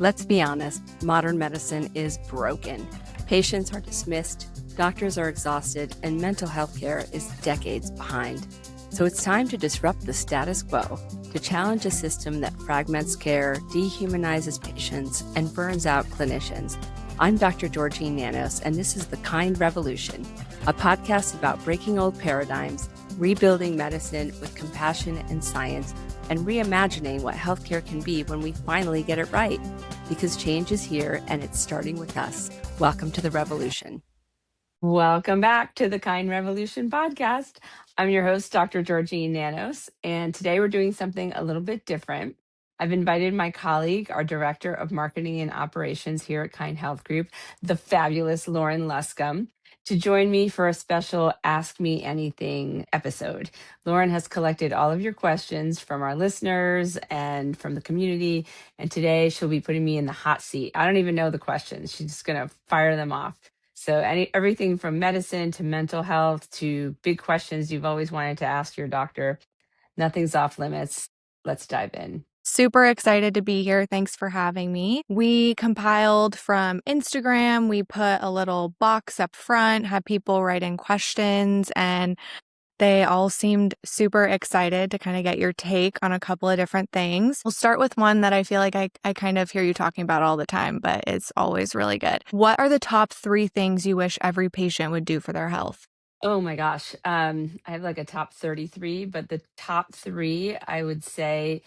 Let's be honest, modern medicine is broken. Patients are dismissed, doctors are exhausted, and mental health care is decades behind. So it's time to disrupt the status quo, to challenge a system that fragments care, dehumanizes patients, and burns out clinicians. I'm Dr. Georgine Nanos, and this is The Kind Revolution, a podcast about breaking old paradigms, rebuilding medicine with compassion and science, and reimagining what healthcare can be when we finally get it right. Because change is here, and it's starting with us. Welcome to the revolution. Welcome back to the Kind Revolution podcast. I'm your host, Dr. Georgine Nanos, and today we're doing something a little bit different. I've invited my colleague, our Director of Marketing and Operations here at Kind Health Group, the fabulous Lauren Luscombe, to join me for a special Ask Me Anything episode. Lauren has collected all of your questions from our listeners and from the community, and today she'll be putting me in the hot seat. I don't even know the questions. She's just going to fire them off. So everything from medicine to mental health to big questions you've always wanted to ask your doctor, nothing's off limits. Let's dive in. Super excited to be here. Thanks for having me. We compiled from Instagram. We put a little box up front, had people write in questions, and they all seemed super excited to kind of get your take on a couple of different things. We'll start with one that I feel like I kind of hear you talking about all the time, but it's always really good. What are the top 3 things you wish every patient would do for their health? Oh my gosh. I have like a top 33, but the top 3 I would say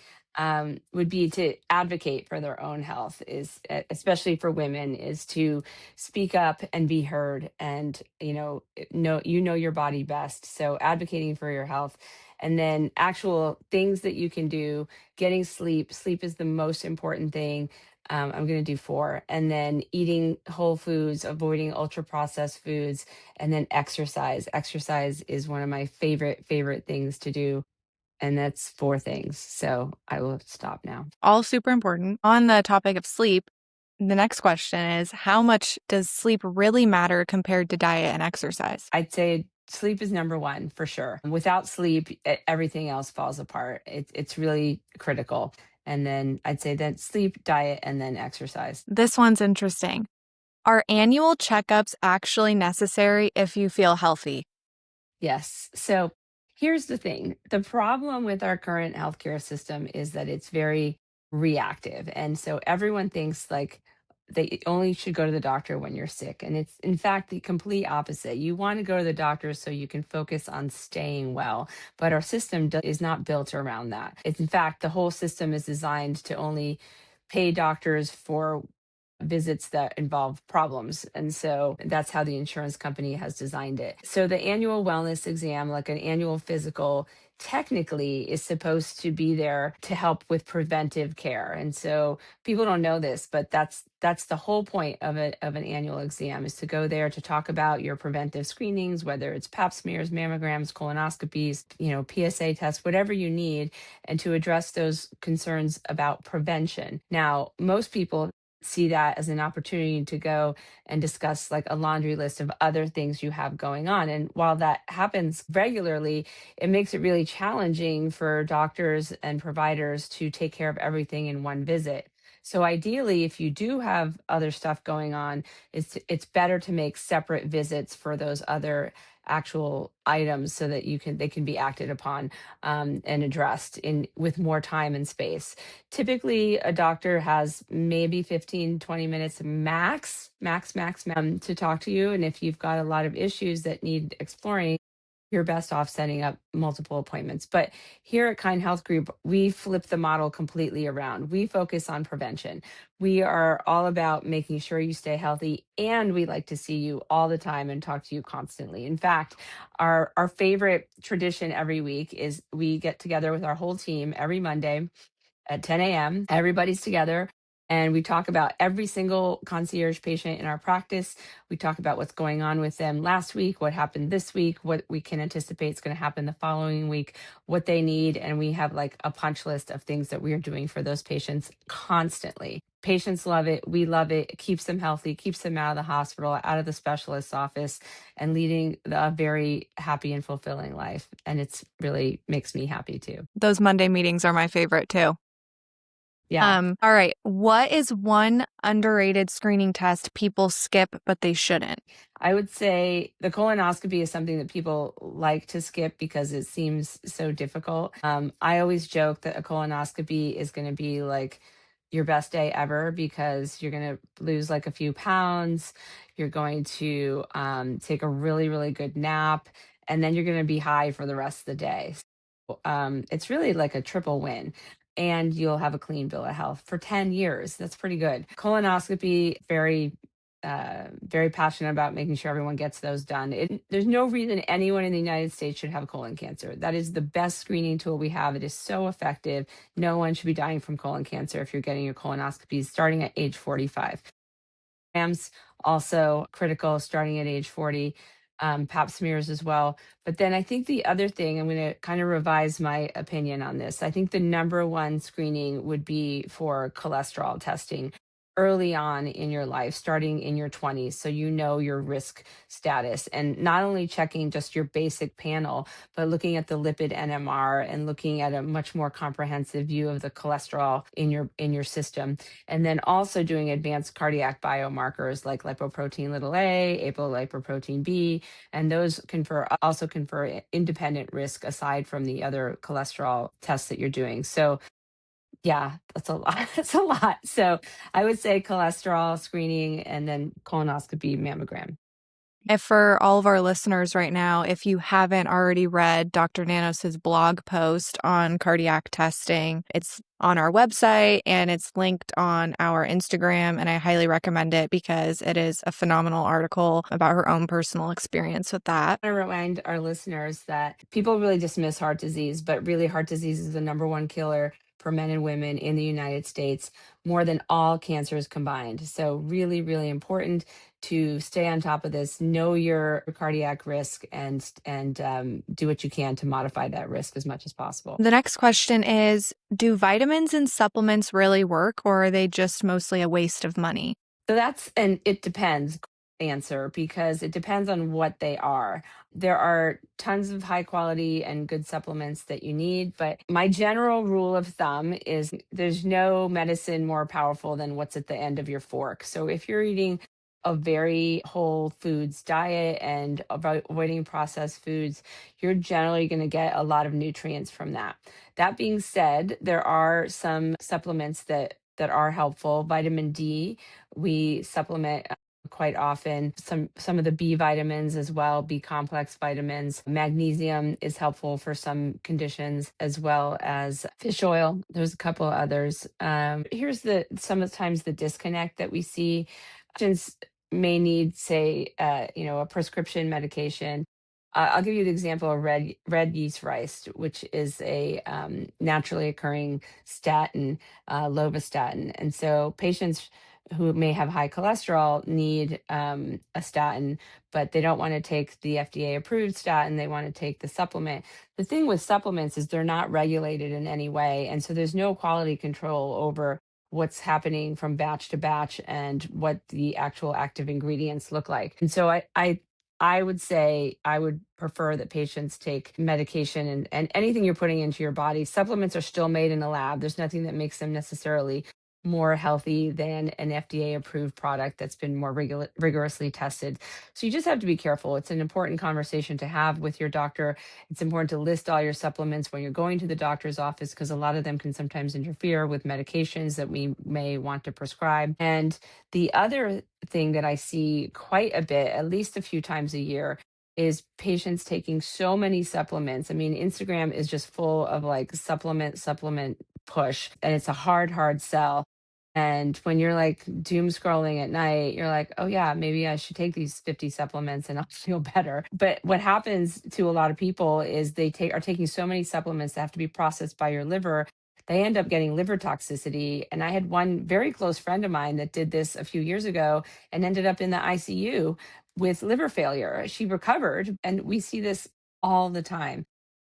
would be to advocate for their own health, is especially for women, is to speak up and be heard, and know your body best. So advocating for your health, and then actual things that you can do. Getting sleep. Sleep is the most important thing. I'm going to do 4, and then eating whole foods, avoiding ultra processed foods, and then exercise. Exercise is one of my favorite things to do. And that's 4 things. So I will stop now. All super important. On the topic of sleep, the next question is, how much does sleep really matter compared to diet and exercise? I'd say sleep is number 1 for sure. Without sleep, everything else falls apart. It's really critical. And then I'd say that sleep, diet, and then exercise. This one's interesting. Are annual checkups actually necessary if you feel healthy? Yes. So here's the thing. The problem with our current healthcare system is that it's very reactive. And so everyone thinks like they only should go to the doctor when you're sick. And it's in fact the complete opposite. You want to go to the doctor so you can focus on staying well. But our system is not built around that. It's in fact, the whole system is designed to only pay doctors for visits that involve problems. And so that's how the insurance company has designed it. So the annual wellness exam, like an annual physical, technically is supposed to be there to help with preventive care. And so people don't know this, but that's the whole point of an annual exam, is to go there to talk about your preventive screenings, whether it's pap smears, mammograms, colonoscopies, PSA tests, whatever you need, and to address those concerns about prevention. Now, most people see that as an opportunity to go and discuss like a laundry list of other things you have going on. And while that happens regularly, it makes it really challenging for doctors and providers to take care of everything in one visit. So ideally, if you do have other stuff going on, it's better to make separate visits for those other actual items so that they can be acted upon and addressed in with more time and space. Typically, a doctor has maybe 15-20 minutes max to talk to you. And if you've got a lot of issues that need exploring, you're best off setting up multiple appointments. But here at Kind Health Group, we flip the model completely around. We focus on prevention. We are all about making sure you stay healthy, and we like to see you all the time and talk to you constantly. In fact, our favorite tradition every week is we get together with our whole team every Monday at 10 a.m. Everybody's together, and we talk about every single concierge patient in our practice. We talk about what's going on with them last week, what happened this week, what we can anticipate is going to happen the following week, what they need. And we have like a punch list of things that we are doing for those patients constantly. Patients love it. We love it. It keeps them healthy, keeps them out of the hospital, out of the specialist's office, and leading a very happy and fulfilling life. And it's really makes me happy too. Those Monday meetings are my favorite too. Yeah. All right. What is one underrated screening test people skip, but they shouldn't? I would say the colonoscopy is something that people like to skip because it seems so difficult. I always joke that a colonoscopy is going to be like your best day ever because you're going to lose like a few pounds. You're going to take a really, really good nap, and then you're going to be high for the rest of the day. So, it's really like a triple win. And you'll have a clean bill of health for 10 years. That's pretty good. Colonoscopy, very passionate about making sure everyone gets those done. There's no reason anyone in the United States should have colon cancer. That is the best screening tool we have. It is so effective. No one should be dying from colon cancer if you're getting your colonoscopies starting at age 45. Mammograms also critical starting at age 40, pap smears as well. But then I think the other thing, I'm going to kind of revise my opinion on this. I think the number one screening would be for cholesterol testing early on in your life, starting in your 20s, so you know your risk status, and not only checking just your basic panel, but looking at the lipid NMR and looking at a much more comprehensive view of the cholesterol in your system, and then also doing advanced cardiac biomarkers like lipoprotein little a, apolipoprotein B, and those also confer independent risk aside from the other cholesterol tests that you're doing. So yeah, that's a lot. That's a lot. So I would say cholesterol screening and then colonoscopy, mammogram. If for all of our listeners right now, if you haven't already read Dr. Nanos's blog post on cardiac testing, it's on our website and it's linked on our Instagram. And I highly recommend it because it is a phenomenal article about her own personal experience with that. I remind our listeners that people really dismiss heart disease, but really, heart disease is the number one killer for men and women in the United States, more than all cancers combined. So, really, really important to stay on top of this, know your cardiac risk, and do what you can to modify that risk as much as possible. The next question is, do vitamins and supplements really work, or are they just mostly a waste of money? So that's an it depends answer because it depends on what they are. There are tons of high quality and good supplements that you need, but my general rule of thumb is there's no medicine more powerful than what's at the end of your fork. So if you're eating a very whole foods diet and avoiding processed foods, you're generally going to get a lot of nutrients from that. That being said, there are some supplements that are helpful. Vitamin D, we supplement quite often. Some of the B vitamins as well, B complex vitamins. Magnesium is helpful for some conditions, as well as fish oil. There's a couple of others. Here's the sometimes the disconnect that we see. Patients may need, say, a prescription medication. I'll give you the example of red yeast rice, which is a naturally occurring statin, lovastatin. And so patients who may have high cholesterol need a statin, but they don't want to take the FDA approved statin. They want to take the supplement. The thing with supplements is they're not regulated in any way. And so there's no quality control over what's happening from batch to batch and what the actual active ingredients look like. And so I would say I would prefer that patients take medication, and anything you're putting into your body. Supplements are still made in a lab. There's nothing that makes them necessarily more healthy than an FDA approved product that's been more rigorously tested. So you just have to be careful. It's an important conversation to have with your doctor. It's important to list all your supplements when you're going to the doctor's office because a lot of them can sometimes interfere with medications that we may want to prescribe. And the other thing that I see quite a bit, at least a few times a year, is patients taking so many supplements. I mean, Instagram is just full of like supplement push, and it's a hard sell. And when you're like doom scrolling at night, you're like, oh, yeah, maybe I should take these 50 supplements and I'll feel better. But what happens to a lot of people is are taking so many supplements that have to be processed by your liver. They end up getting liver toxicity. And I had one very close friend of mine that did this a few years ago and ended up in the ICU with liver failure. She recovered, and we see this all the time.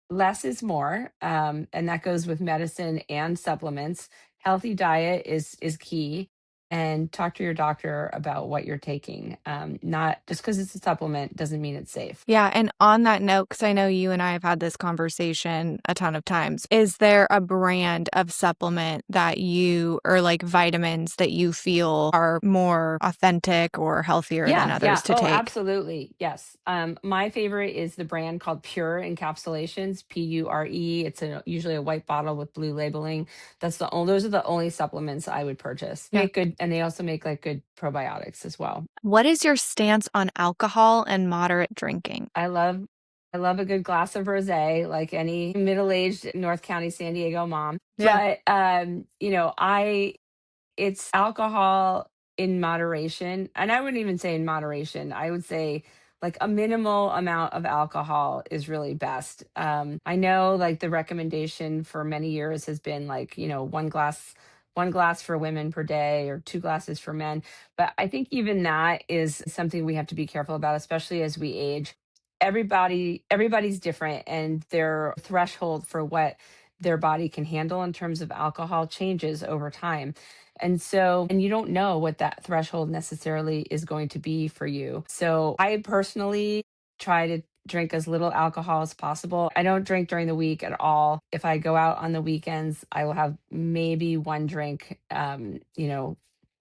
Less is more, and that goes with medicine and supplements. Healthy diet is key, and talk to your doctor about what you're taking. Not just because it's a supplement doesn't mean it's safe. Yeah, and on that note, because I know you and I have had this conversation a ton of times, is there a brand of supplement that you or like vitamins that you feel are more authentic or healthier than Yeah, yeah. others to Oh, take? absolutely. Yes. My favorite is the brand called Pure Encapsulations, Pure. It's usually a white bottle with blue labeling. Those are the only supplements I would purchase. Yeah. Make good, and they also make like good probiotics as well. What is your stance on alcohol and moderate drinking? I love I love a good glass of rosé, like any middle-aged North County San Diego mom. Yeah. But I it's alcohol in moderation, and I wouldn't even say in moderation. I would say like a minimal amount of alcohol is really best. I know like the recommendation for many years has been like, one glass for women per day or two glasses for men. But I think even that is something we have to be careful about, especially as we age. Everybody's different, and their threshold for what their body can handle in terms of alcohol changes over time. And you don't know what that threshold necessarily is going to be for you. So I personally try to drink as little alcohol as possible. I don't drink during the week at all. If I go out on the weekends, I will have maybe one drink,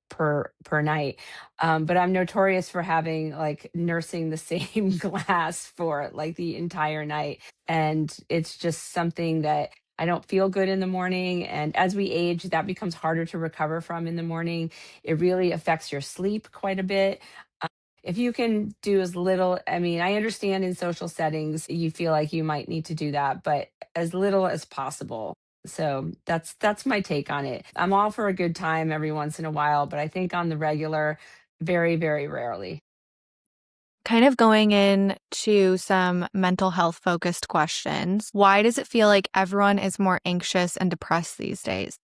per night. But I'm notorious for having like nursing the same glass for like the entire night. And it's just something that I don't feel good in the morning. And as we age, that becomes harder to recover from in the morning. It really affects your sleep quite a bit. If you can do as little, I mean, I understand in social settings you feel like you might need to do that, but as little as possible. So that's my take on it. I'm all for a good time every once in a while, but I think on the regular, very, very rarely. Kind of going into some mental health focused questions. Why does it feel like everyone is more anxious and depressed these days?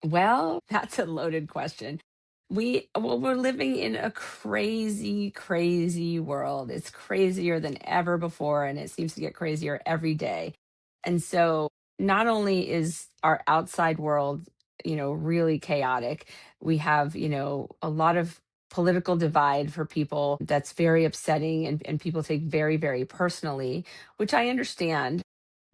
Well, that's a loaded question. We're living in a crazy, crazy world. It's crazier than ever before, and it seems to get crazier every day. And so, not only is our outside world, really chaotic, we have, a lot of political divide for people that's very upsetting, and people take very, very personally, which I understand,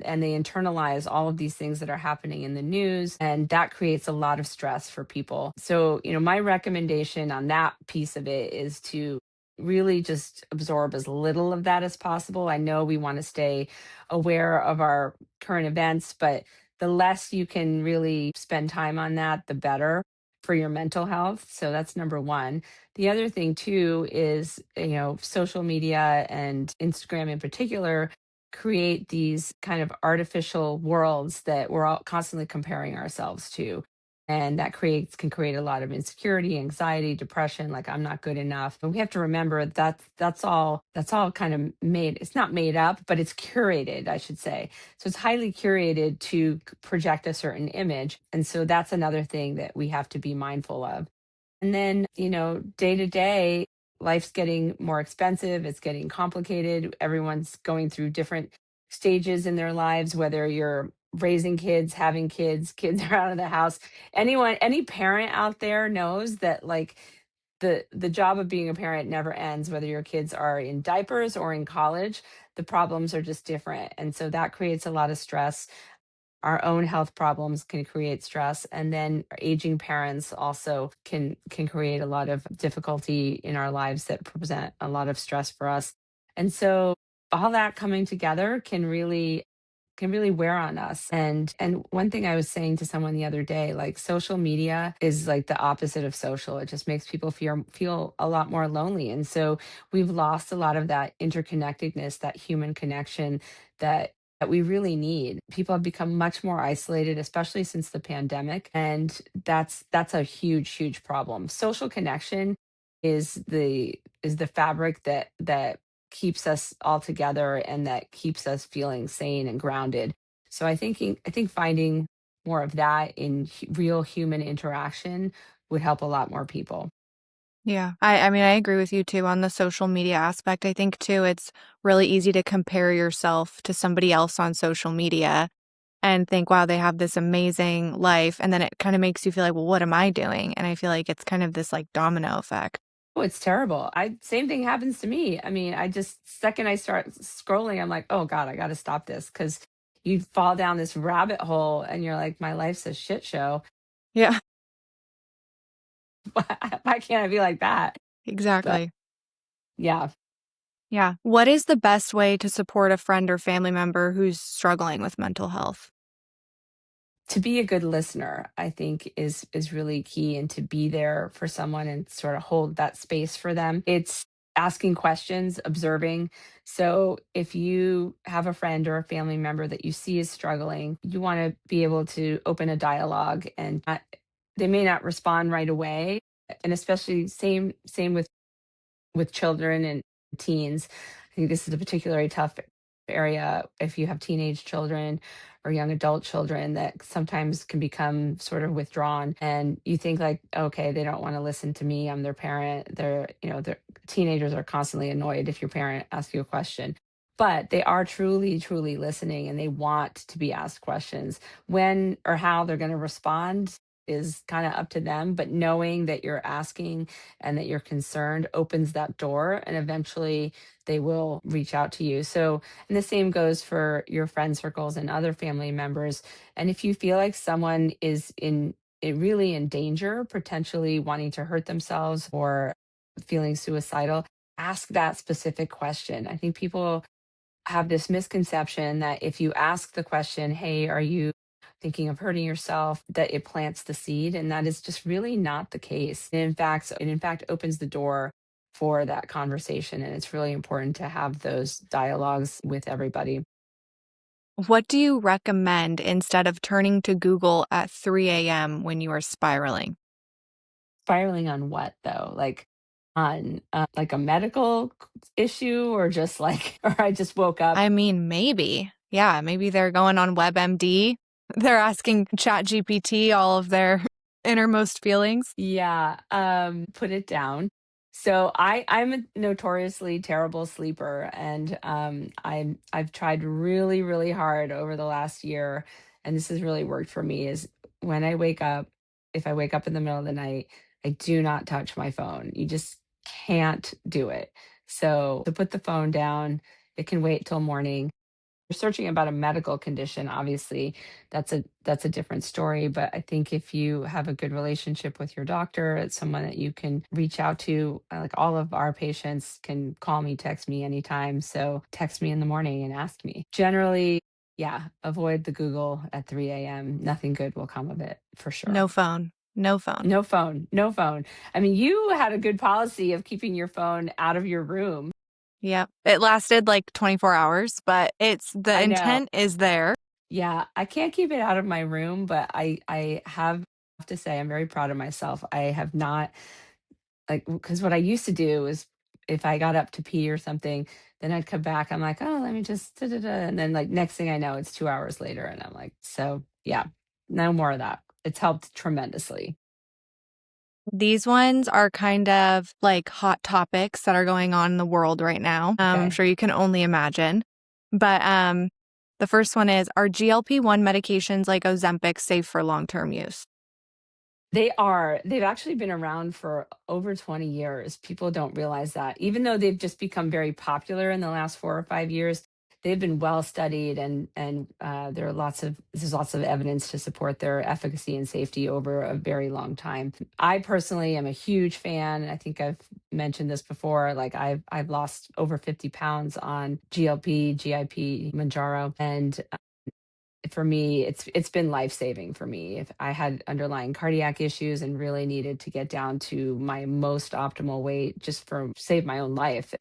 and they internalize all of these things that are happening in the news, and that creates a lot of stress for people. So my recommendation on that piece of it is to really just absorb as little of that as possible. I know we want to stay aware of our current events, but the less you can really spend time on that, the better for your mental health. So that's number one. The other thing too is, social media and Instagram in particular create these kind of artificial worlds that we're all constantly comparing ourselves to. And that can create a lot of insecurity, anxiety, depression, like I'm not good enough. But we have to remember that that's all kind of made, it's not made up, but it's curated, I should say. So it's highly curated to project a certain image. And so that's another thing that we have to be mindful of. And then, day to day, life's getting more expensive, it's getting complicated. Everyone's going through different stages in their lives, whether you're raising kids, having kids, kids are out of the house. Any parent out there knows that like the job of being a parent never ends, whether your kids are in diapers or in college. The problems are just different. And so that creates a lot of stress. Our own health problems can create stress, and then aging parents also can create a lot of difficulty in our lives that present a lot of stress for us. And so all that coming together can really wear on us. And one thing I was saying to someone the other day, like social media is like the opposite of social. It just makes people feel a lot more lonely. And so we've lost a lot of that interconnectedness, that human connection that we really need. People have become much more isolated, especially since the pandemic, and that's a huge, huge problem. Social connection is the fabric that keeps us all together and that keeps us feeling sane and grounded. So I think finding more of that in real human interaction would help a lot more people. Yeah. I mean, I agree with you too on the social media aspect. I think too, it's really easy to compare yourself to somebody else on social media. and think, wow, they have this amazing life. And then it kind of makes you feel like, well, what am I doing? And I feel like it's kind of this like domino effect. Oh, it's terrible. I Same thing happens to me. I mean, I just second I start scrolling, I'm like, "Oh god, I gotta stop this," because you fall down this rabbit hole and you're like, "My life's a shit show. Yeah, Why can't I be like that?" But exactly. yeah. Yeah. What is the best way to support a friend or family member who's struggling with mental health? To be a good listener, I think is really key, and to be there for someone and sort of hold that space for them. It's asking questions, observing. So if you have a friend or a family member that you see is struggling, you want to be able to open a dialogue, and they may not respond right away. And especially same with children and teens. I think this is a particularly tough area if you have teenage children or young adult children that sometimes can become sort of withdrawn, and you think like, okay, they don't want to listen to me, I'm their parent. They're teenagers are constantly annoyed if your parent asks you a question, but they are truly listening and they want to be asked questions. When or how they're going to respond is kind of up to them, but knowing that you're asking and that you're concerned opens that door, and eventually they will reach out to you. So, and the same goes for your friend circles and other family members. And if you feel like someone is really in danger, potentially wanting to hurt themselves or feeling suicidal, ask that specific question. I think people have this misconception that if you ask the question, "Hey, are you thinking of hurting yourself?" that it plants the seed, and that is just really not the case. And in fact opens the door for that conversation, and it's really important to have those dialogues with everybody. What do you recommend instead of turning to Google at 3 a.m. when you are spiraling? Spiraling on what though? Like on like a medical issue, or just like or I just woke up. I mean, maybe. Yeah, maybe they're going on WebMD. They're asking ChatGPT all of their innermost feelings. Yeah, put it down. So I'm a notoriously terrible sleeper, and I've tried really hard over the last year, and this has really worked for me. Is when I wake up, if I wake up in the middle of the night, I do not touch my phone. You just can't do it. So to put the phone down, it can wait till morning. You're searching about a medical condition, obviously, that's a different story. But I think if you have a good relationship with your doctor, it's someone that you can reach out to. Like all of our patients can call me, text me anytime. So text me in the morning and ask me. Generally, yeah, avoid the Google at 3 a.m. Nothing good will come of it for sure. No phone. No phone. No phone, no phone. I mean, you had a good policy of keeping your phone out of your room. Yep. It lasted like 24 hours, but it's the I know. intent is there. Yeah, I can't keep it out of my room, but I have to say I'm very proud of myself. I have not, like, because what I used to do is if I got up to pee or something, then I'd come back. I'm like, oh, let me just da, da, da. And then like next thing I know, it's 2 hours later, and I'm like, so yeah, no more of that. It's helped tremendously. These ones are kind of like hot topics that are going on in the world right now. I'm Okay. sure you can only imagine. But the first one is, are GLP-1 medications like Ozempic safe for long-term use? They are. They've actually been around for over 20 years. People don't realize that. Even though they've just become very popular in the last 4 or 5 years, they've been well studied, and there's lots of evidence to support their efficacy and safety over a very long time. I personally am a huge fan. I think I've mentioned this before. Like I've lost over 50 pounds on GLP, GIP, Manjaro, and for me, it's been life-saving for me. If I had underlying cardiac issues and really needed to get down to my most optimal weight just for save my own life,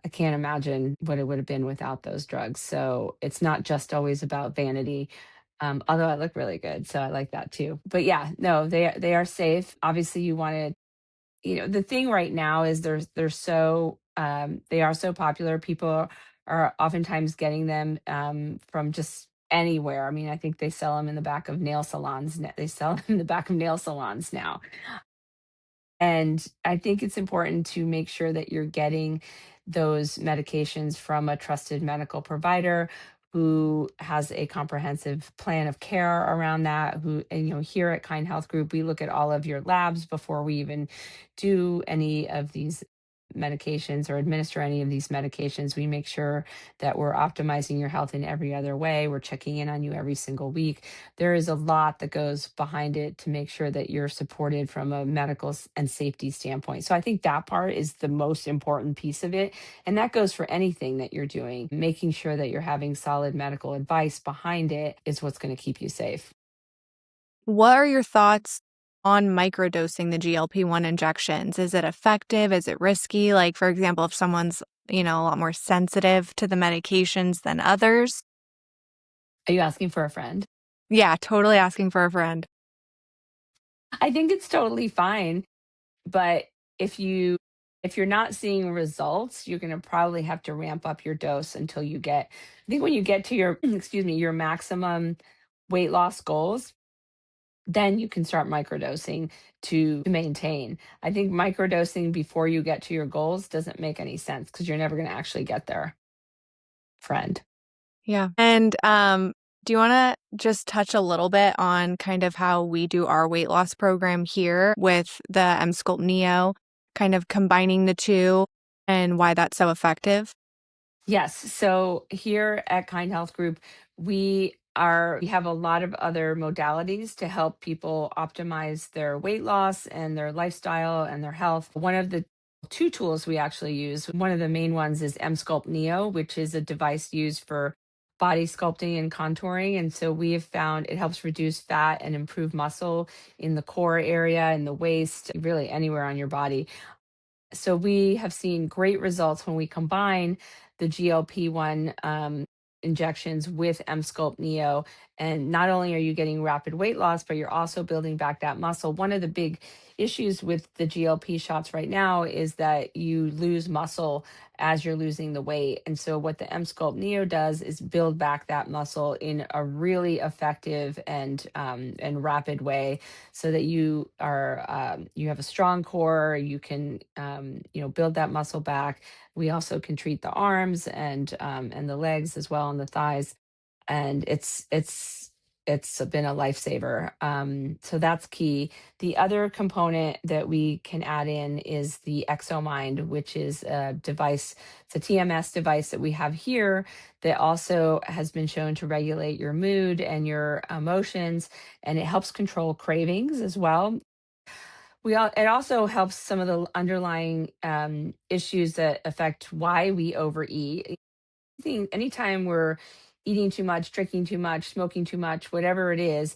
I can't imagine what it would have been without those drugs. So it's not just always about vanity. Although I look really good, so I like that too. But yeah, no, they are safe. Obviously, you want to, the thing right now is they are so popular. People are oftentimes getting them from just anywhere. I mean, I think they sell them in the back of nail salons. They sell them in the back of nail salons now. And I think it's important to make sure that you're getting those medications from a trusted medical provider who has a comprehensive plan of care around that. Who, and here at Kind Health Group, we look at all of your labs before we even do any of these medications or administer any of these medications. We make sure that we're optimizing your health in every other way. We're checking in on you every single week. There is a lot that goes behind it to make sure that you're supported from a medical and safety standpoint. So I think that part is the most important piece of it. And that goes for anything that you're doing. Making sure that you're having solid medical advice behind it is what's going to keep you safe. What are your thoughts on microdosing the GLP-1 injections? Is it effective? Is it risky? Like, for example, if someone's, a lot more sensitive to the medications than others? Are you asking for a friend? Yeah, totally asking for a friend. I think it's totally fine, but if you if you're not seeing results, you're going to probably have to ramp up your dose until you get, I think when you get to your excuse me, your maximum weight loss goals, then you can start microdosing to maintain. I think microdosing before you get to your goals doesn't make any sense because you're never going to actually get there, friend. Yeah. And do you want to just touch a little bit on kind of how we do our weight loss program here with the Emsculpt Neo, kind of combining the two and why that's so effective? Yes. So here at Kind Health Group, we have a lot of other modalities to help people optimize their weight loss and their lifestyle and their health. One of the two tools we actually use, one of the main ones is Emsculpt Neo, which is a device used for body sculpting and contouring. And so we have found it helps reduce fat and improve muscle in the core area, in the waist, really anywhere on your body. So we have seen great results when we combine the GLP-1 injections with Emsculpt Neo. And not only are you getting rapid weight loss, but you're also building back that muscle. One of the big issues with the GLP shots right now is that you lose muscle as you're losing the weight. And so what the Emsculpt Neo does is build back that muscle in a really effective and rapid way, so that you have a strong core. You can build that muscle back. We also can treat the arms and the legs as well, and the thighs, and it's been a lifesaver. So that's key. The other component that we can add in is the ExoMind, which is a device. It's a TMS device that we have here that also has been shown to regulate your mood and your emotions, and it helps control cravings as well. It also helps some of the underlying issues that affect why we overeat. Anytime we're eating too much, drinking too much, smoking too much, whatever it is,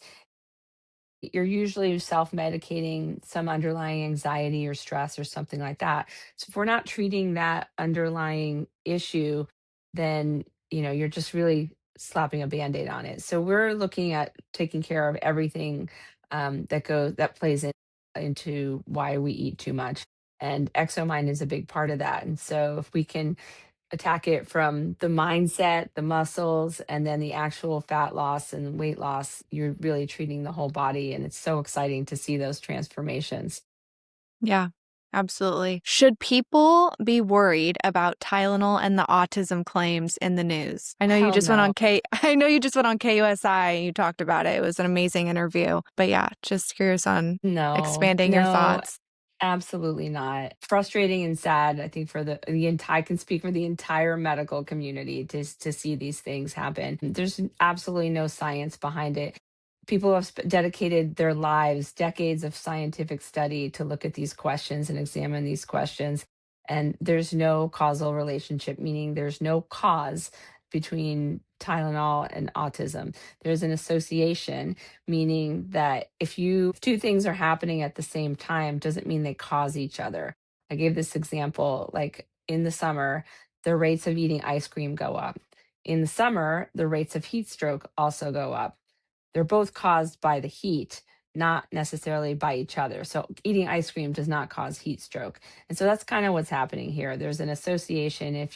you're usually self-medicating some underlying anxiety or stress or something like that. So if we're not treating that underlying issue, then you're just really slapping a band-aid on it. So we're looking at taking care of everything that plays into why we eat too much. And ExoMind is a big part of that. And so if we can attack it from the mindset, the muscles, and then the actual fat loss and weight loss, you're really treating the whole body. And it's so exciting to see those transformations. Yeah, absolutely. Should people be worried about Tylenol and the autism claims in the news? I know you Hell just went no. on I know you just went on KUSI and you talked about it. It was an amazing interview. But yeah, just curious on No, expanding your no, thoughts. absolutely not. Frustrating and sad, I think, for the entire, I can speak for the entire medical community to see these things happen. There's absolutely no science behind it. People have dedicated their lives, decades of scientific study to look at these questions and examine these questions. And there's no causal relationship, meaning there's no cause between Tylenol and autism. There's an association, meaning that if two things are happening at the same time, doesn't mean they cause each other. I gave this example, like in the summer, the rates of eating ice cream go up. In the summer, the rates of heat stroke also go up. They're both caused by the heat, not necessarily by each other. So eating ice cream does not cause heat stroke. And so that's kind of what's happening here. There's an association.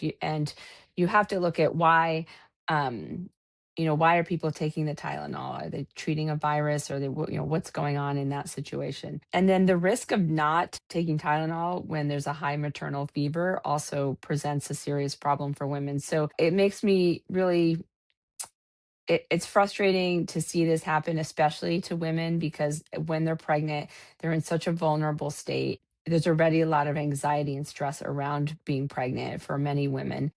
You have to look at why um why are people taking the Tylenol? Are they treating a virus, or what's going on in that situation? And then the risk of not taking Tylenol when there's a high maternal fever also presents a serious problem for women. So it makes me really it's frustrating to see this happen, especially to women, because when they're pregnant, they're in such a vulnerable state. There's already a lot of anxiety and stress around being pregnant for many women.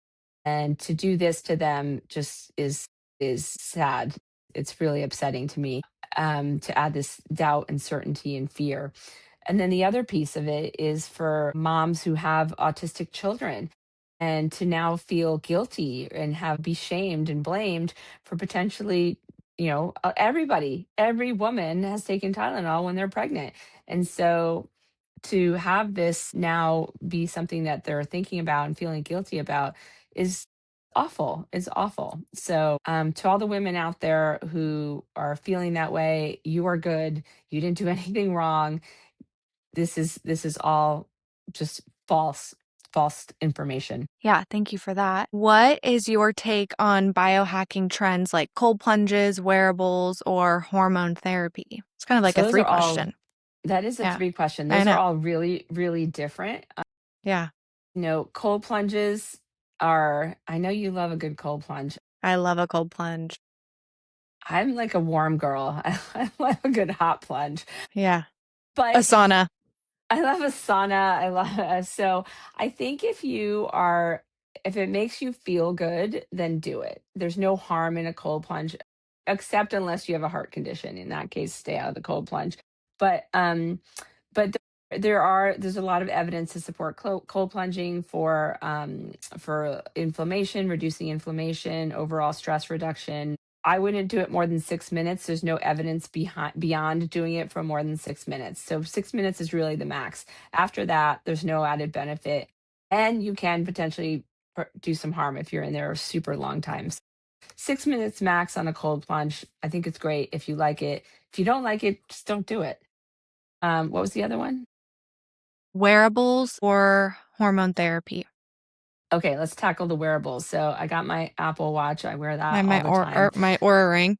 And to do this to them just is sad. It's really upsetting to me, to add this doubt, uncertainty, and fear. And then the other piece of it is for moms who have autistic children and to now feel guilty and have be shamed and blamed for potentially, every woman has taken Tylenol when they're pregnant. And so to have this now be something that they're thinking about and feeling guilty about is awful. It's awful. So, to all the women out there who are feeling that way, you are good. You didn't do anything wrong. This is all just false information. Yeah, thank you for that. What is your take on biohacking trends like cold plunges, wearables, or hormone therapy? It's kind of like So a those three are all question. that is a Yeah, three question. I Those are know. all really, really different. Yeah, Cold plunges are I know you love a good cold plunge. I love a cold plunge. I'm like a warm girl. I love a good hot plunge. Yeah, a But sauna. I love a sauna. I love so I think if it makes you feel good, then do it. There's no harm in a cold plunge, except unless you have a heart condition. In that case, stay out of the cold plunge. But there's a lot of evidence to support cold plunging for inflammation, reducing inflammation, overall stress reduction. I wouldn't do it more than 6 minutes. There's no evidence beyond doing it for more than 6 minutes. So 6 minutes is really the max. After that, there's no added benefit, and you can potentially do some harm if you're in there a super long times. 6 minutes max on a cold plunge. I think it's great if you like it. If you don't like it, just don't do it. What was the other one? Wearables or hormone therapy. Okay, let's tackle the wearables. So I got my Apple Watch. I wear I that have all my the time. My Oura ring.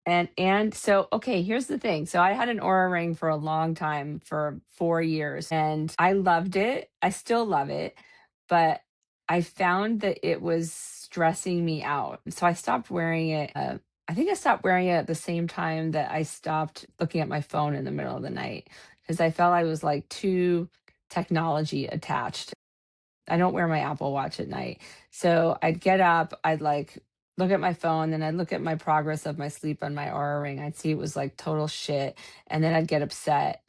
And so okay, here's the thing. So I had an Aura ring for a long time, for 4 years, and I loved it. I still love it, but I found that it was stressing me out. So I stopped wearing it. I think I stopped wearing it at the same time that I stopped looking at my phone in the middle of the night because I felt I was like too technology attached. I don't wear my Apple Watch at night. So I'd get up, I'd like look at my phone, then I'd look at my progress of my sleep on my Aura ring. I'd see it was like total shit. And then I'd get upset.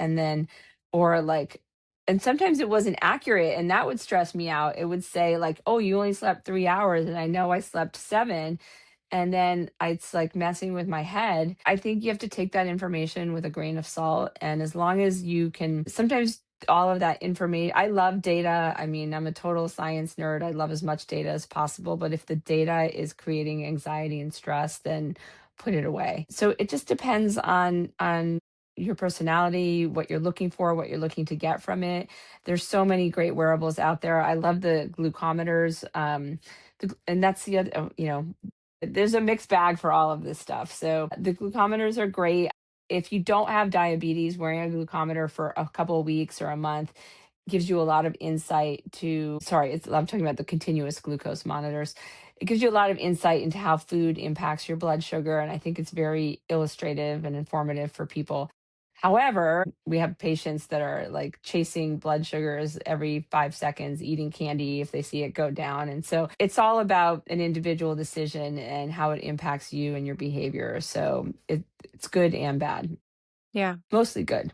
Or like, and sometimes it wasn't accurate. And that would stress me out. It would say, like, oh, you only slept 3 hours. And I know I slept seven. And then it's like messing with my head. I think you have to take that information with a grain of salt. And as long as you can, sometimes all of that information, I love data. I mean, I'm a total science nerd. I love as much data as possible. But if the data is creating anxiety and stress, then put it away. So it just depends on your personality, what you're looking for, what you're looking to get from it. There's so many great wearables out there. I love the glucometers. And that's the other, there's a mixed bag for all of this stuff. So the glucometers are great. If you don't have diabetes, wearing a glucometer for a couple of weeks or a month gives you a lot of insight I'm talking about the continuous glucose monitors. It gives you a lot of insight into how food impacts your blood sugar. And I think it's very illustrative and informative for people. However, we have patients that are like chasing blood sugars every 5 seconds, eating candy if they see it go down. And so it's all about an individual decision and how it impacts you and your behavior. So it's good and bad, Yeah, mostly good.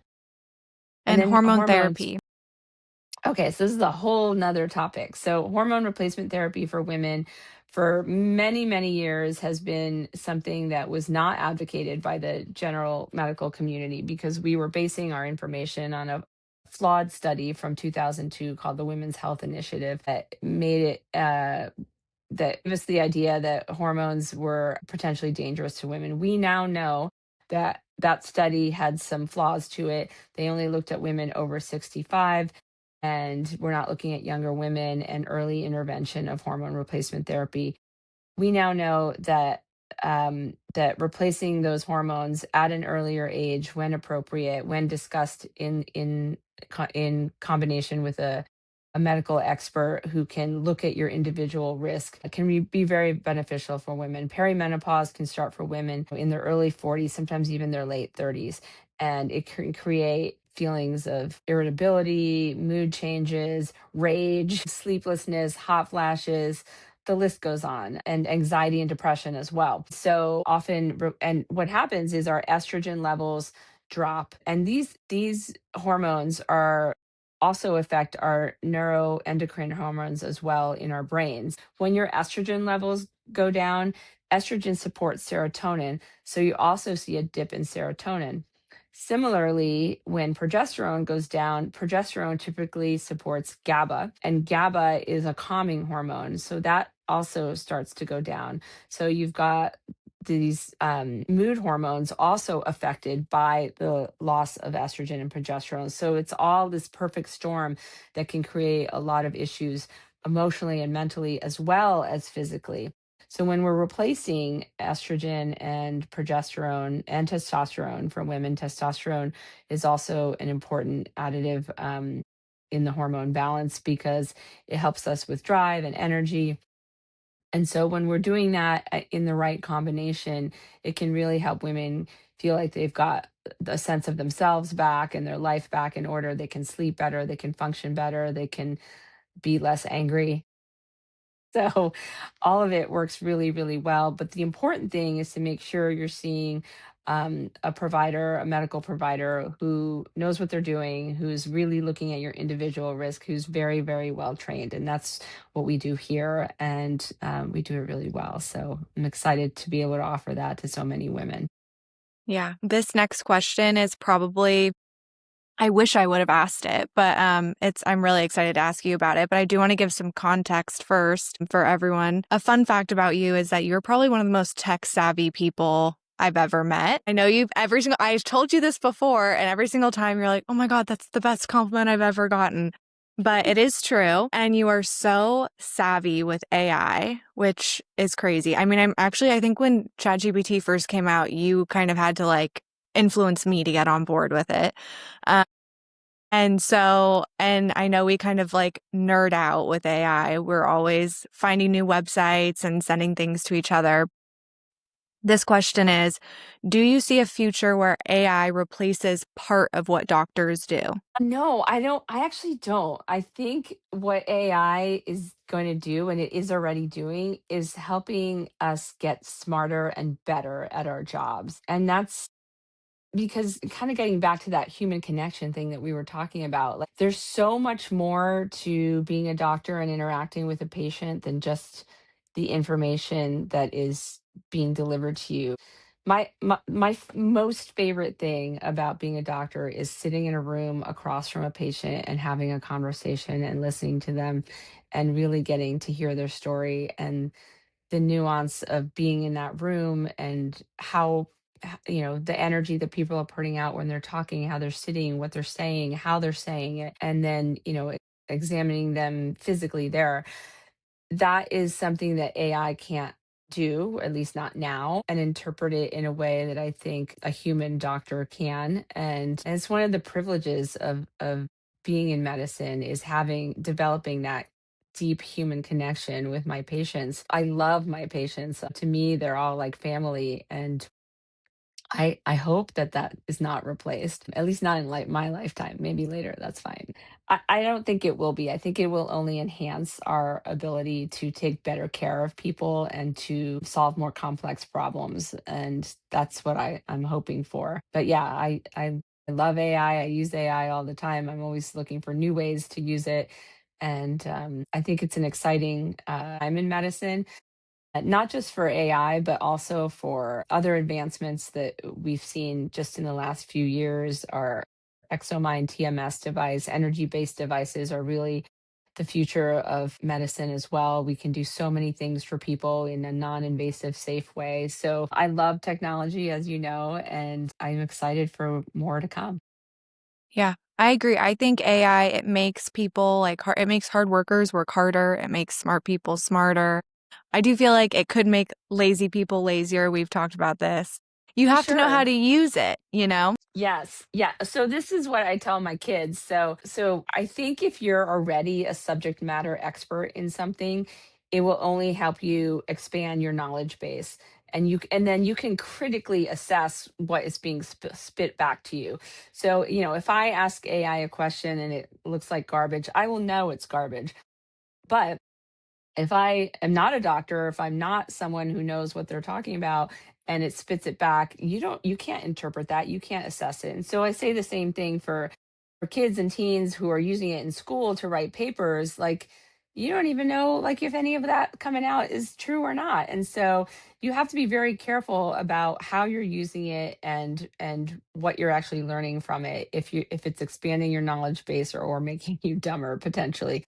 And and then hormone hormones. therapy. Okay, so this is a whole nother topic. So hormone replacement therapy for women for many, many years has been something that was not advocated by the general medical community because we were basing our information on a flawed study from 2002 called the Women's Health Initiative that made it that gave us the idea that hormones were potentially dangerous to women. We now know that that study had some flaws to it. They only looked at women over 65, and we're not looking at younger women and early intervention of hormone replacement therapy. We now know that replacing those hormones at an earlier age, when appropriate, when discussed in combination with a a medical expert who can look at your individual risk. It can be very beneficial for women. Perimenopause can start for women in their early 40s, sometimes even their late 30s. And it can create feelings of irritability, mood changes, rage, sleeplessness, hot flashes. The list goes on, and anxiety and depression as well. So often, and what happens is our estrogen levels drop, and these hormones are also affect our neuroendocrine hormones as well in our brains. When your estrogen levels go down, estrogen supports serotonin. So you also see a dip in serotonin. Similarly, when progesterone goes down, progesterone typically supports GABA, and GABA is a calming hormone. So that also starts to go down. So you've got these mood hormones also affected by the loss of estrogen and progesterone. So it's all this perfect storm that can create a lot of issues emotionally and mentally as well as physically. So when we're replacing estrogen and progesterone and testosterone for women, testosterone is also an important additive in the hormone balance because it helps us with drive and energy. And so when we're doing that in the right combination, it can really help women feel like they've got a sense of themselves back and their life back in order. They can sleep better, they can function better, they can be less angry. So all of it works really, really well. But the important thing is to make sure you're seeing a provider, a medical provider who knows what they're doing, who's really looking at your individual risk, who's very, very well trained. And that's what we do here. And we do it really well. So I'm excited to be able to offer that to so many women. Yeah. This next question is probably I wish I would have asked it, but I'm really excited to ask you about it. But I do want to give some context first for everyone. A fun fact about you is that you're probably one of the most tech savvy people I've ever met. I know I've told you this before, and every single time you're like, oh my God, that's the best compliment I've ever gotten. But it is true. And you are so savvy with AI, which is crazy. I mean, I think when ChatGPT first came out, you kind of had to like influence me to get on board with it. And I know we kind of like nerd out with AI. We're always finding new websites and sending things to each other. This question is, do you see a future where AI replaces part of what doctors do? No, I don't. I actually don't. I think what AI is going to do, and it is already doing, is helping us get smarter and better at our jobs. And that's because kind of getting back to that human connection thing that we were talking about, like there's so much more to being a doctor and interacting with a patient than just the information that is being delivered to you. Most favorite thing about being a doctor is sitting in a room across from a patient and having a conversation and listening to them and really getting to hear their story and the nuance of being in that room and how the energy that people are putting out when they're talking, how they're sitting, what they're saying, how they're saying it, and then examining them physically there. That is something that AI can't do, at least not now, and interpret it in a way that I think a human doctor can. And it's one of the privileges of being in medicine is having developing that deep human connection with my patients. I love my patients. To me, they're all like family, and I hope that that is not replaced, at least not in like my lifetime. Maybe later, that's fine. I don't think it will be. I think it will only enhance our ability to take better care of people and to solve more complex problems. And that's what I'm hoping for. But yeah, I love AI. I use AI all the time. I'm always looking for new ways to use it. And I think it's an exciting time in medicine, not just for AI, but also for other advancements that we've seen just in the last few years. Our ExoMind TMS device, energy based devices are really the future of medicine as well. We can do so many things for people in a non invasive, safe way. So I love technology, as you know, and I'm excited for more to come. Yeah, I agree. I think AI, it makes people it makes hard workers work harder. It makes smart people smarter. I do feel like it could make lazy people lazier. We've talked about this. You have to know how Sure. to use it, you know? Yes. Yeah. So this is what I tell my kids. So I think if you're already a subject matter expert in something, it will only help you expand your knowledge base, and then you can critically assess what is being spit back to you. So, if I ask AI a question and it looks like garbage, I will know it's garbage. But if I am not a doctor, if I'm not someone who knows what they're talking about and it spits it back, you can't interpret that. You can't assess it. And so I say the same thing for kids and teens who are using it in school to write papers. Like, you don't even know like if any of that coming out is true or not. And so you have to be very careful about how you're using it and what you're actually learning from it, if it's expanding your knowledge base or making you dumber potentially.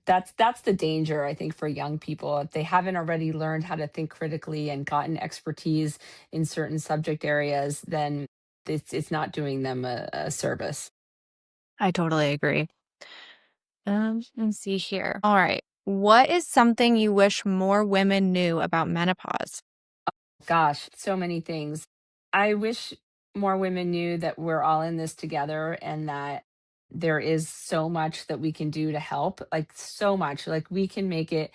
That's the danger, I think, for young people. If they haven't already learned how to think critically and gotten expertise in certain subject areas, then it's not doing them a service. I totally agree. Let's see here. All right. What is something you wish more women knew about menopause? Gosh, so many things. I wish more women knew that we're all in this together and that there is so much that we can do to help, like so much. Like we can make it,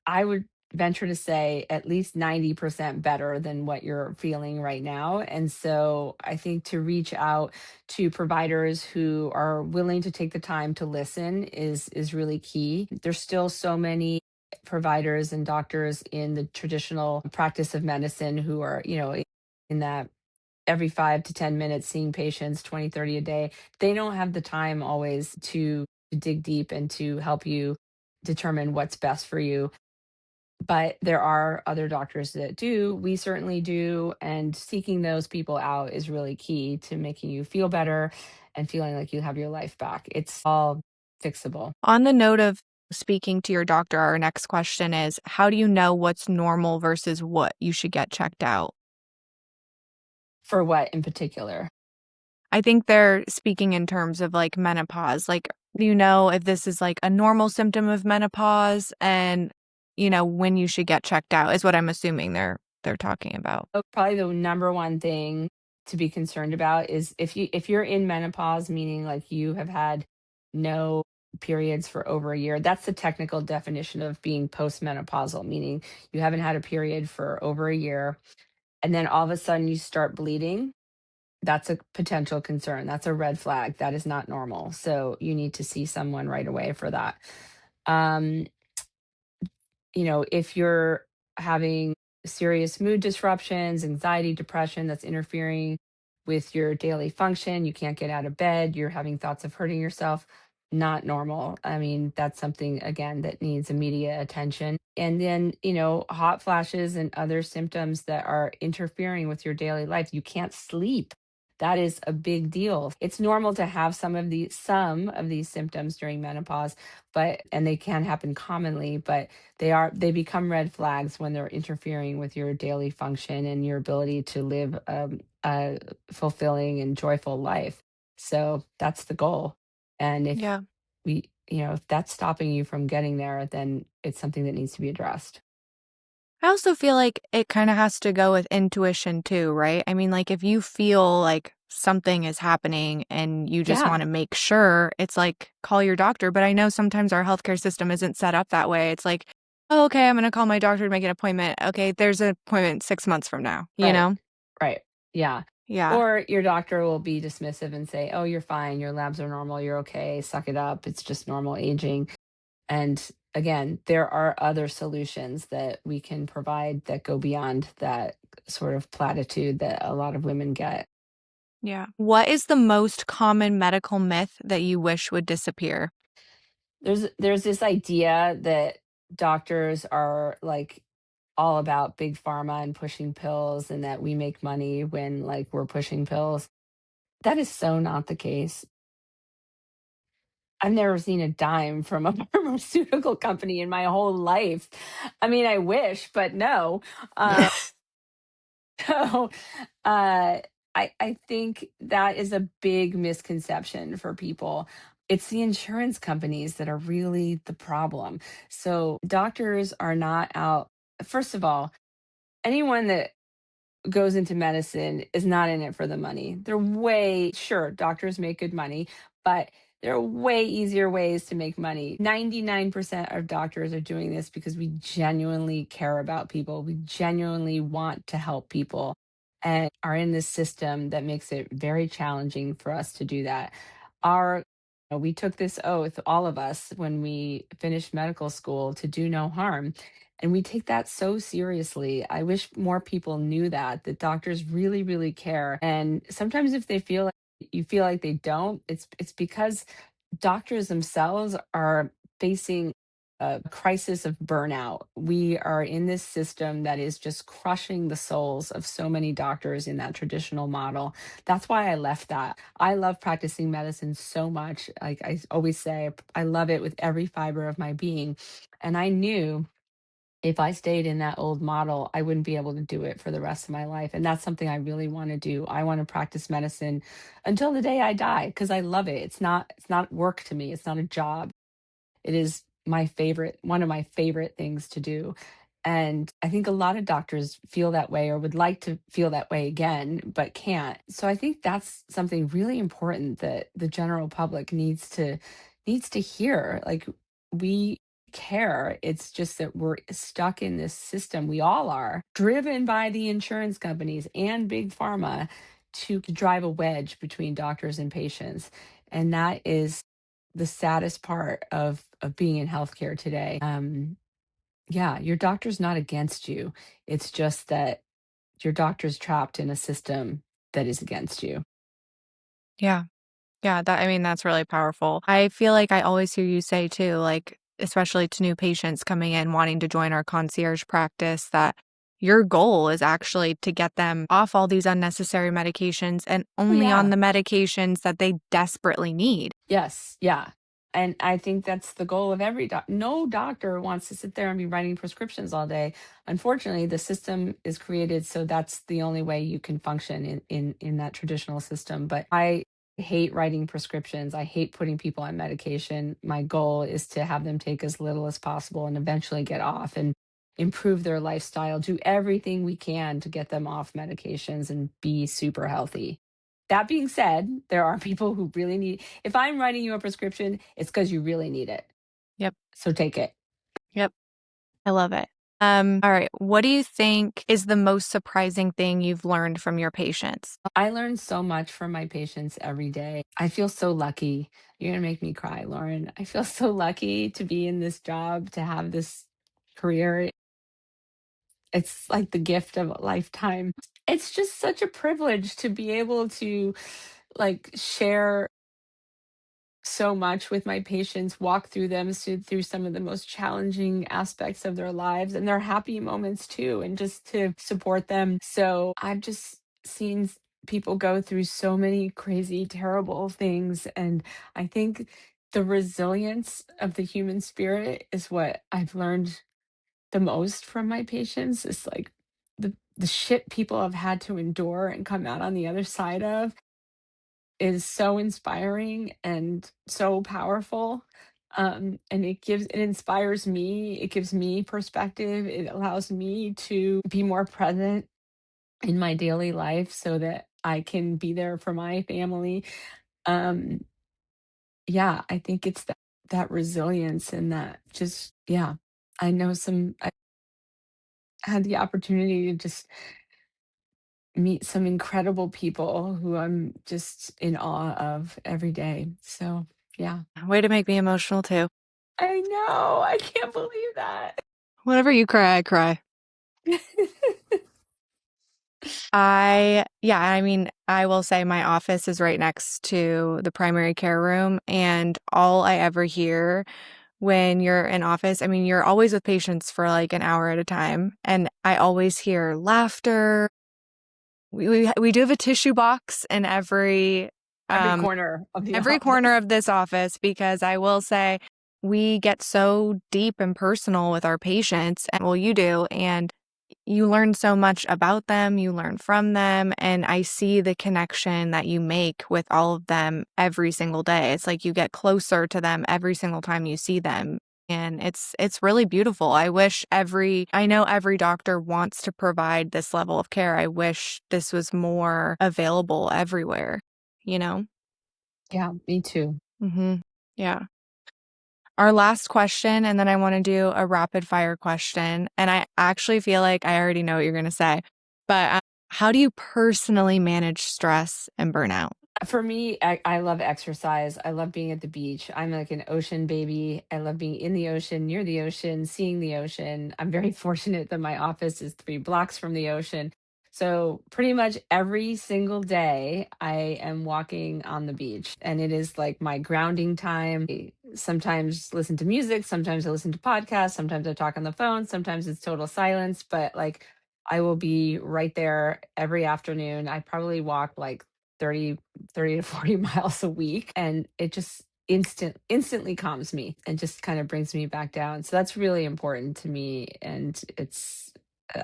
I would venture to say, at least 90% better than what you're feeling right now. And so I think to reach out to providers who are willing to take the time to listen is really key. There's still so many providers and doctors in the traditional practice of medicine who are, in that every 5 to 10 minutes seeing patients 20, 30 a day. They don't have the time always to dig deep and to help you determine what's best for you, but there are other doctors that do. We certainly do. And seeking those people out is really key to making you feel better and feeling like you have your life back. It's all fixable. On the note of speaking to your doctor, our next question is, how do you know what's normal versus what you should get checked out? For what in particular? I think they're speaking in terms of like menopause. Like, do you know if this is like a normal symptom of menopause and, when you should get checked out is what I'm assuming they're talking about. Oh, probably the number one thing to be concerned about is if you're in menopause, meaning like you have had no periods for over a year. That's the technical definition of being postmenopausal, meaning you haven't had a period for over a year, and then all of a sudden you start bleeding. That's a potential concern. That's a red flag. That is not normal. So you need to see someone right away for that. Um, if you're having serious mood disruptions, anxiety, depression that's interfering with your daily function, you can't get out of bed, you're having thoughts of hurting yourself, not normal. I mean, that's something, again, that needs immediate attention. And then, hot flashes and other symptoms that are interfering with your daily life. You can't sleep. That is a big deal. It's normal to have some of these symptoms during menopause, and they can happen commonly, but they become red flags when they're interfering with your daily function and your ability to live a fulfilling and joyful life. So that's the goal. And Yeah. if that's stopping you from getting there, then it's something that needs to be addressed. I also feel like it kind of has to go with intuition too, right? I mean, like if you feel like something is happening and you just Yeah, want to make sure, it's like call your doctor. But I know sometimes our healthcare system isn't set up that way. It's like, oh, okay, I'm going to call my doctor to make an appointment. Okay, there's an appointment 6 months from now, you right. know? Right. Yeah. Yeah. Or your doctor will be dismissive and say, "Oh, you're fine. Your labs are normal. You're okay. Suck it up. It's just normal aging." And again, there are other solutions that we can provide that go beyond that sort of platitude that a lot of women get. Yeah. What is the most common medical myth that you wish would disappear? There's this idea that doctors are like all about big pharma and pushing pills and that we make money when like we're pushing pills. That is so not the case. I've never seen a dime from a pharmaceutical company in my whole life. I mean, I wish, but no. Uh, so uh, I think that is a big misconception for people. It's the insurance companies that are really the problem. So doctors are not out. First of all, anyone that goes into medicine is not in it for the money. They're way sure, doctors make good money, but there are way easier ways to make money. 99% of doctors are doing this because we genuinely care about people. We genuinely want to help people and are in this system that makes it very challenging for us to do that. Our we took this oath, all of us, when we finished medical school to do no harm. And we take that so seriously. I wish more people knew that doctors really, really care. And sometimes if they feel like you feel like they don't, it's because doctors themselves are facing a crisis of burnout. We are in this system that is just crushing the souls of so many doctors in that traditional model. That's why I left that. I love practicing medicine so much. Like I always say, I love it with every fiber of my being. And I knew if I stayed in that old model, I wouldn't be able to do it for the rest of my life. And that's something I really want to do. I want to practice medicine until the day I die because I love it. It's not work to me. It's not a job. It is my favorite, one of my favorite things to do. And I think a lot of doctors feel that way or would like to feel that way again, but can't. So I think that's something really important that the general public needs to hear. Like we care. It's just that we're stuck in this system. We all are driven by the insurance companies and big pharma to drive a wedge between doctors and patients. And that is the saddest part of being in healthcare today. Yeah, your doctor's not against you. It's just that your doctor's trapped in a system that is against you. Yeah. Yeah, I mean, that's really powerful. I feel like I always hear you say too, like, especially to new patients coming in wanting to join our concierge practice, that your goal is actually to get them off all these unnecessary medications and Oh only on yeah. the medications that they desperately need. Yes, yeah. And I think that's the goal of every no doctor wants to sit there and be writing prescriptions all day. Unfortunately, the system is created so that's the only way you can function in that traditional system. But I hate writing prescriptions. I hate putting people on medication. My goal is to have them take as little as possible and eventually get off and improve their lifestyle, do everything we can to get them off medications and be super healthy. That being said, there are people who really need if I'm writing you a prescription, it's because you really need it. Yep. So take it. Yep. I love it. All right. What do you think is the most surprising thing you've learned from your patients? I learn so much from my patients every day. I feel so lucky. You're gonna make me cry, Lauren. I feel so lucky to be in this job, to have this career. It's like the gift of a lifetime. It's just such a privilege to be able to like share so much with my patients, walk through them through some of the most challenging aspects of their lives and their happy moments too, and just to support them. So I've just seen people go through so many crazy, terrible things. And I think the resilience of the human spirit is what I've learned the most from my patients. Is like the shit people have had to endure and come out on the other side of is so inspiring and so powerful. And it inspires me. It gives me perspective. It allows me to be more present in my daily life so that I can be there for my family. Um, yeah, I think it's that resilience and that just, yeah. I had the opportunity to just meet some incredible people who I'm just in awe of every day. So, yeah. Way to make me emotional too. I know. I can't believe that. Whenever you cry, I cry. I mean, I will say my office is right next to the primary care room, and all I ever hear when you're in office, I mean, you're always with patients for like an hour at a time, and I always hear laughter. We do have a tissue box in Every um corner of the every corner office. of this office, because I will say we get so deep and personal with our patients, and well, you do, and you learn so much about them, you learn from them, and I see the connection that you make with all of them every single day. It's like you get closer to them every single time you see them. And it's really beautiful. I know every doctor wants to provide this level of care. I wish this was more available everywhere, you know? Yeah, me too. Mhm. Yeah. Our last question, and then I wanna do a rapid fire question, and I actually feel like I already know what you're gonna say, but, how do you personally manage stress and burnout? For me, I love exercise. I love being at the beach. I'm like an ocean baby. I love being in the ocean, near the ocean, seeing the ocean. I'm very fortunate that my office is 3 blocks from the ocean. So, pretty much every single day, I am walking on the beach, and it is like my grounding time. I sometimes listen to music, sometimes I listen to podcasts, sometimes I talk on the phone, sometimes it's total silence, but like I will be right there every afternoon. I probably walk like 30 30 to 40 miles a week, and it just instantly calms me and just kind of brings me back down. So that's really important to me, and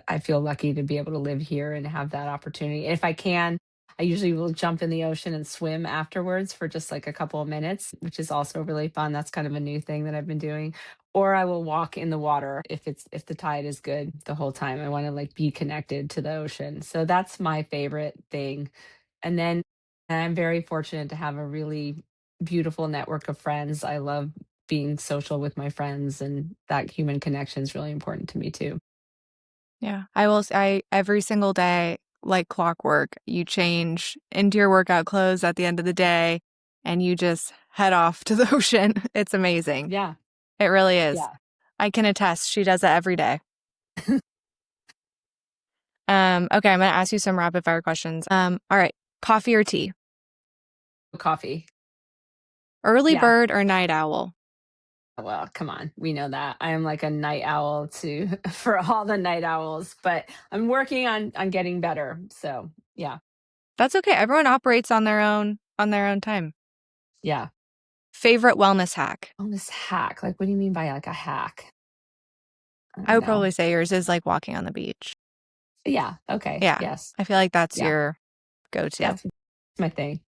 I feel lucky to be able to live here and have that opportunity. If I can, I usually will jump in the ocean and swim afterwards for just like a couple of minutes, which is also really fun. That's kind of a new thing that I've been doing. Or I will walk in the water if the tide is good the whole time. I want to like be connected to the ocean. So that's my favorite thing. And then I'm very fortunate to have a really beautiful network of friends. I love being social with my friends, and that human connection is really important to me too. Yeah, I will say every single day, like clockwork, you change into your workout clothes at the end of the day, and you just head off to the ocean. It's amazing. Yeah, It really is. yeah. I can attest, she does it every day. Okay, I'm gonna ask you some rapid fire questions. All right, coffee or tea? Coffee. Early Yeah. bird or night owl? Well, come on. We know that. I am like a night owl to for all the night owls, but I'm working on getting better. So, yeah. That's okay. Everyone operates on their own time. Yeah. Favorite wellness hack? On this hack, like what do you mean by like a hack? I I don't would know. probably say yours is like walking on the beach. Yeah. Okay. Yeah, Yes. I feel like that's Yeah. your go-to. That's my thing.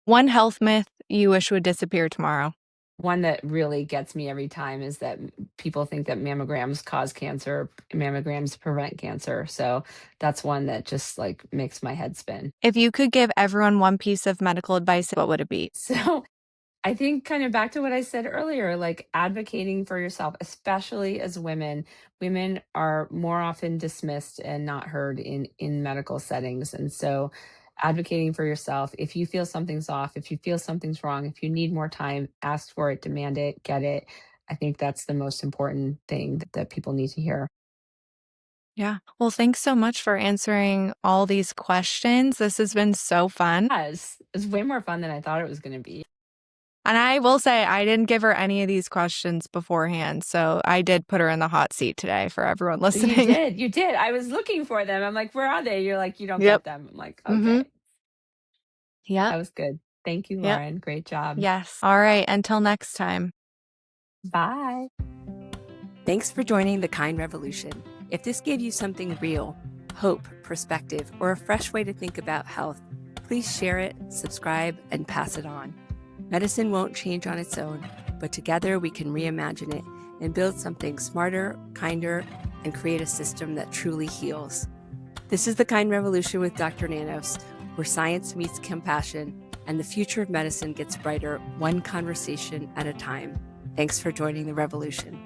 One health myth you wish would disappear tomorrow. One that really gets me every time is that people think that mammograms cause cancer, mammograms prevent cancer. So that's one that just like makes my head spin. If you could give everyone one piece of medical advice, what would it be? So I think kind of back to what I said earlier, like advocating for yourself, especially as women. Women are more often dismissed and not heard in medical settings. And so advocating for yourself, if you feel something's off, if you feel something's wrong, if you need more time, ask for it, demand it, get it. I think that's the most important thing that people need to hear. Yeah. Well, thanks so much for answering all these questions. This has been so fun. Yes, it's way more fun than I thought it was going to be. And I will say, I didn't give her any of these questions beforehand. So I did put her in the hot seat today for everyone You listening. did. You did. I was looking for them. I'm like, where are they? You're like, you don't Yep. get them. I'm like, Mm-hmm. okay. Yep. That was good. Thank you, Yep. Lauren. Great job. Yes. All right. Until next time. Bye. Thanks for joining the Kind Revolution. If this gave you something real, hope, perspective, or a fresh way to think about health, please share it, subscribe, and pass it on. Medicine won't change on its own, but together we can reimagine it and build something smarter, kinder, and create a system that truly heals. This is the Kind Revolution with Dr. Nanos, where science meets compassion and the future of medicine gets brighter one conversation at a time. Thanks for joining the revolution.